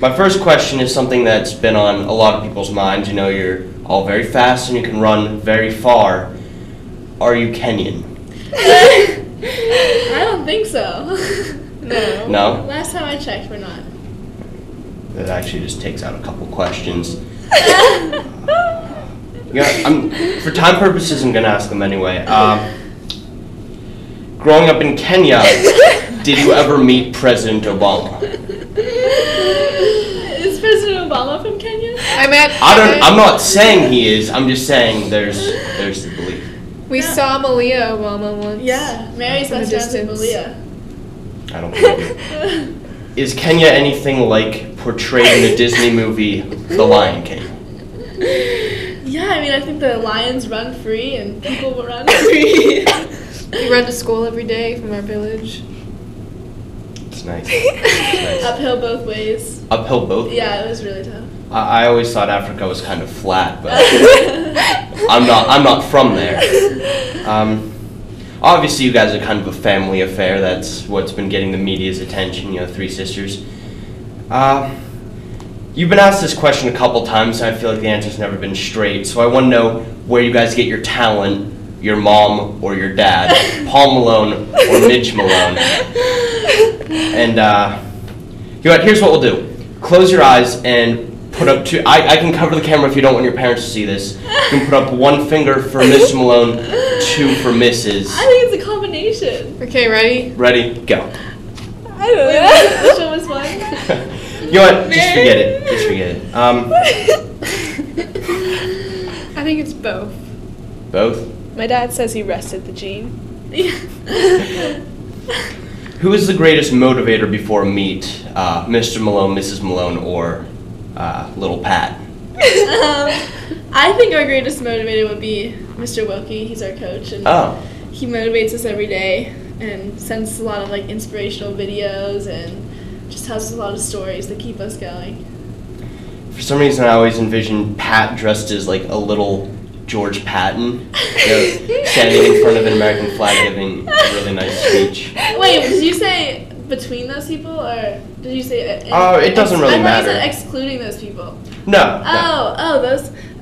My first question is something that's been on a lot of people's minds. You know, you're all very fast and you can run very far. Are you Kenyan? I don't think so. No. No? Last time I checked, we're not. That actually just takes out a couple questions. For time purposes, I'm going to ask them anyway. Growing up in Kenya, did you ever meet President Obama? Is President Obama from Kenya? I'm not saying he is. I'm just saying there's the belief. We saw Malia Obama once. Yeah, Mary's best friends with Malia. I don't believe it. Is Kenya anything like portrayed in the Disney movie The Lion King? Yeah, I mean, I think the lions run free and people will run free. We run to school every day from our village. It's nice. Nice. Uphill both ways. Uphill both? Yeah, it was really tough. I always thought Africa was kind of flat, but I'm not from there. Obviously, you guys are kind of a family affair. That's what's been getting the media's attention, you know, three sisters. You've been asked this question a couple times, and I feel like the answer's never been straight. So I want to know where you guys get your talent, your mom or your dad, Paul Malone or Mitch Malone. And you know what, here's what we'll do. Close your eyes and put up two. I can cover the camera if you don't want your parents to see this. You can put up one finger for Miss Malone, two for Mrs. I think it's a combination. Okay, ready? Ready, go. I don't know. Which one was fun? You know what? Just forget it. Just forget it. I think it's both. Both? My dad says he rested the gene. Who is the greatest motivator before meet? Mr. Malone, Mrs. Malone, or little Pat? I think our greatest motivator would be Mr. Wilkie. He's our coach, and he motivates us every day and sends us a lot of like inspirational videos and just tells us a lot of stories that keep us going. For some reason, I always envisioned Pat dressed as like a little George Patton, you know, standing in front of an American flag giving a really nice speech. Wait, did you say between those people, or did you say? It doesn't really matter. I thought you said excluding those people. No.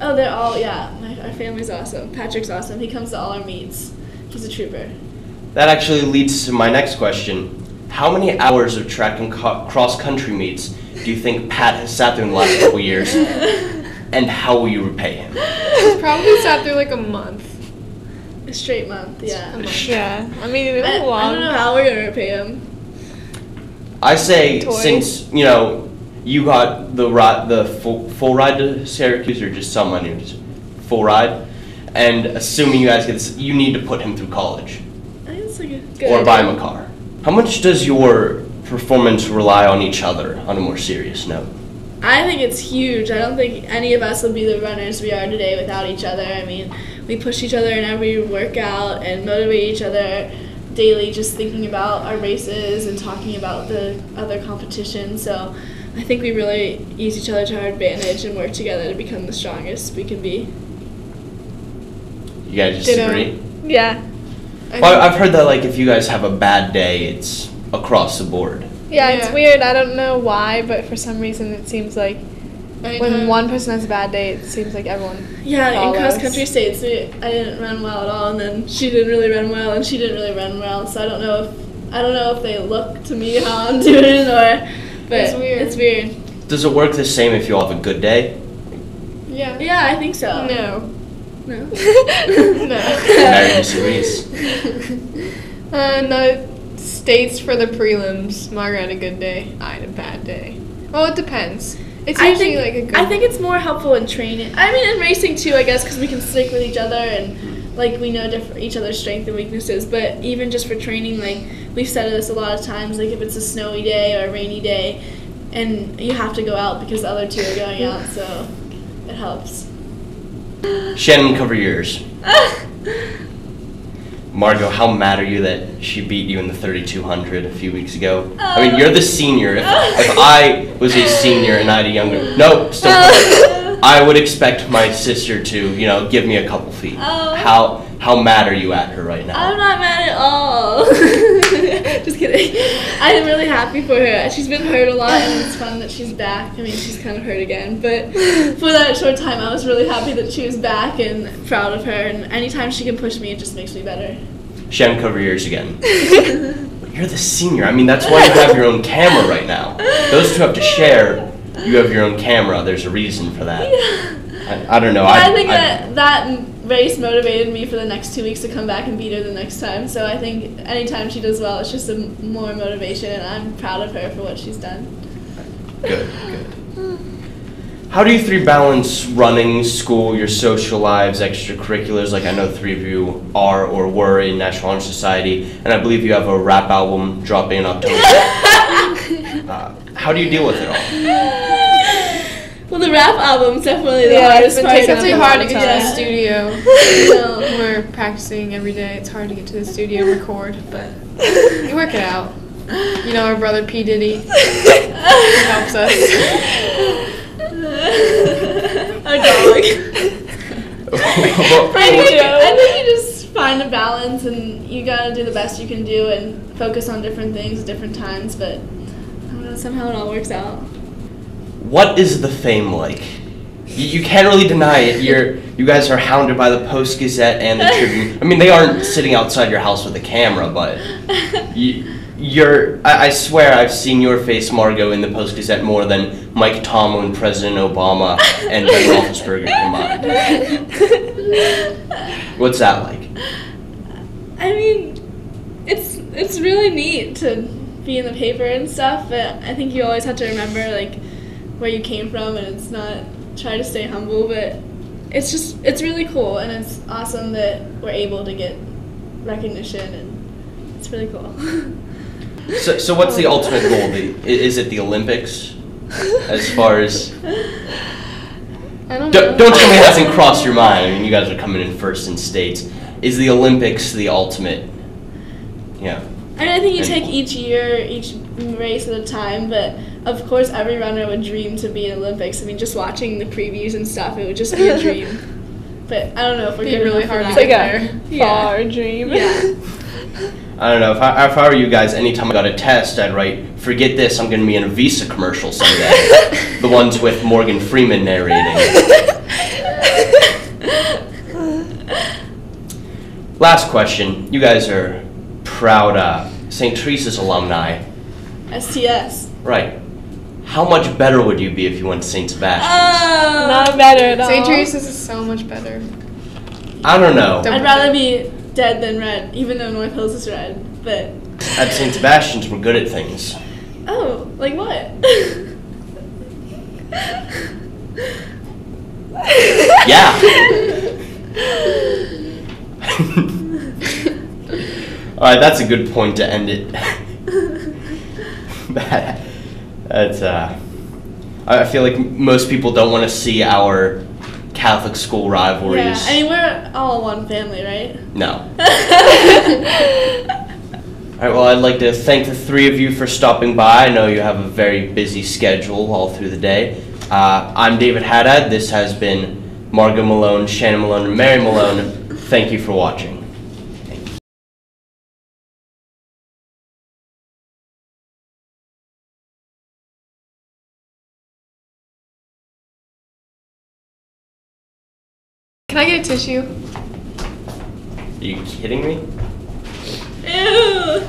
They're all, yeah. Our family's awesome. Patrick's awesome. He comes to all our meets. He's a trooper. That actually leads to my next question. How many hours of track and cross-country meets do you think Pat has sat through in the last couple years, and how will you repay him? He's probably sat through like a month. A straight month, yeah. Yeah, I mean, it was long. I don't know how we're going to repay him. I say, Toys. since, you know, you got the full ride to Syracuse, or just some money, just full ride, and assuming you guys get this, you need to put him through college. I think it's like a good or idea. buy him a car. How much does your performance rely on each other, on a more serious note? I think it's huge. I don't think any of us would be the runners we are today without each other. I mean, we push each other in every workout and motivate each other daily, just thinking about our races and talking about the other competitions. So I think we really use each other to our advantage and work together to become the strongest we can be. You guys disagree? Yeah. Well, I've heard that like if you guys have a bad day, it's across the board. Yeah, it's weird. I don't know why, but for some reason it seems like when one person has a bad day, it seems like everyone follows. In cross-country states, I didn't run well at all, and then she didn't really run well, and she didn't really run well, so I don't know if they look to me how I'm doing, but it's weird. Does it work the same if you all have a good day? Yeah. Yeah, I think so. No. No? Mary disagrees. No. States for the prelims. Margo had a good day. I had a bad day. Well, it depends. It's usually like a good. I think it's more helpful in training. I mean, in racing too, I guess, because we can stick with each other and like we know each other's strengths and weaknesses. But even just for training, like we've said this a lot of times, like if it's a snowy day or a rainy day, and you have to go out because the other two are going out, so it helps. Shannon, cover yours. Margo, how mad are you that she beat you in the 3200 a few weeks ago? I mean, you're the senior. If I was a senior and I had a younger... No, still. I would expect my sister to, you know, give me a couple feet. Oh. How mad are you at her right now? I'm not mad at all. Just kidding. I'm really happy for her. She's been hurt a lot, and it's fun that she's back. I mean, she's kind of hurt again, but for that short time, I was really happy that she was back and proud of her. And anytime she can push me, it just makes me better. Shannon, cover your ears again. You're the senior. I mean, that's why you have your own camera right now. Those two have to share. You have your own camera. There's a reason for that. I don't know. I think that race motivated me for the next 2 weeks to come back and beat her the next time. So I think anytime she does well, it's just a more motivation, and I'm proud of her for what she's done. Good. How do you three balance running, school, your social lives, extracurriculars? Like I know 3 of you are or were in National Honor Society, and I believe you have a rap album dropping in October. How do you deal with it all? Well, the rap album's definitely the hardest part. It's definitely hard to get to the studio. We're practicing every day. It's hard to get to the studio and record, but we work it out. You know, our brother P. Diddy helps us. Our dog. I think you just find a balance, and you gotta do the best you can do and focus on different things at different times, but I don't know, somehow it all works out. What is the fame like? You can't really deny it. You guys are hounded by the Post-Gazette and the Tribune. I mean, they aren't sitting outside your house with a camera, but I swear I've seen your face, Margo, in the Post-Gazette more than Mike Tomlin, President Obama, and Ben Roethlisberger combined. What's that like? I mean, it's really neat to be in the paper and stuff, but I think you always have to remember, like, where you came from, and it's not, try to stay humble, but it's really cool, and it's awesome that we're able to get recognition, and it's really cool. So what's the ultimate goal? Is it the Olympics? As far as... I don't know. Don't tell me it hasn't crossed your mind. I mean, you guys are coming in first in states. Is the Olympics the ultimate? Yeah. I mean, I think you take each year, each race at a time, but of course every runner would dream to be in Olympics. I mean, just watching the previews and stuff, it would just be a dream. But I don't know if we're good really enough hard for to that. get there. Far dream. Yeah. I don't know. If I were you guys, anytime I got a test, I'd write, forget this, I'm going to be in a Visa commercial someday. The ones with Morgan Freeman narrating. Last question. You guys are proud St. Teresa's alumni. STS. Right. How much better would you be if you went to St. Sebastian's? Not better at all. St. Teresa's is so much better. I don't know. I'd rather be dead than red, even though North Hills is red, but... At St. Sebastian's, we're good at things. Oh, like what? Yeah. Alright, that's a good point to end it. That's, I feel like most people don't want to see our Catholic school rivalries. Yeah, I mean, we're all one family, right? No. Alright, well, I'd like to thank the 3 of you for stopping by. I know you have a very busy schedule all through the day. I'm David Haddad. This has been Margo Malone, Shannon Malone, and Mary Malone. Thank you for watching. Can I get a tissue? Are you kidding me? Ew!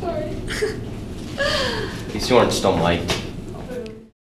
Sorry. At least you aren't still Mike.